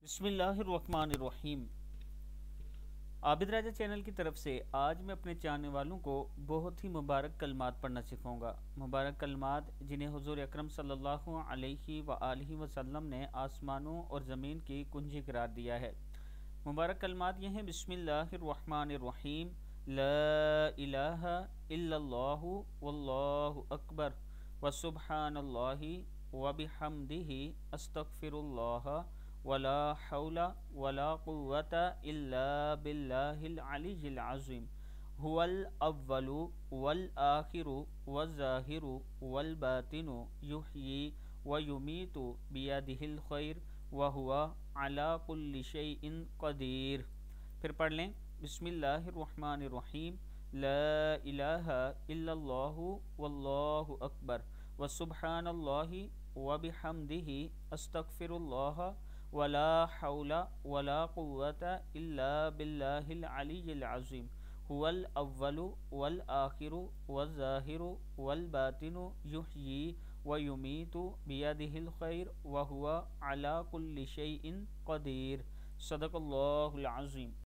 बिस्मिल्लाहिर्रहमानिर्रहीम। आबिद राजा चैनल की तरफ से आज मैं अपने चाहने वालों को बहुत ही मुबारक कलमात पढ़ना सिखाऊंगा। मुबारक कलमात जिन्हें हुजूर अकरम सल्लल्लाहु अलैहि व आलिहि वसल्लम ने आसमानों और ज़मीन की कुंजी करार दिया है। मुबारक कलमात ये हैं: बिस्मिल्लाहिर्रहमानिर्रहीम, ला इलाहा इल्लल्लाहु वल्लाहु अकबर व सुब्हानल्लाहि व बिहम्दिही अस्तगफिरुल्लाह वला हौला वला कुव्वता इल्ला बिल्लाहिल अलिय्यिल अज़ीम। हुवल अव्वलु वल आखिरु वज़्ज़ाहिरु वल बातिनु युह्यी व युमीतु बियदिहिल खैर व हुवा अला कुल्लि शैइन क़दीर। फिर पढ़ लें: बिस्मिल्लाहिर्रहमानिर्रहीम, ला इलाहा इल्लल्लाहु वल्लाहु अकबर व सुब्हानल्लाहि व बिहम्दिही अस्तगफिरुल्लाह वला हौला वला कुव्वता इल्ला बिल्लाहिल अलिय्यिल अज़ीम। हुवल अव्वलु वल आखिरु वज़्ज़ाहिरु वल बातिनु युह्यी व युमीतु बियदिहिल खैर व हुवा अला कुल्लि शैइन क़दीर। सदक़ल्लाहुल अज़ीम।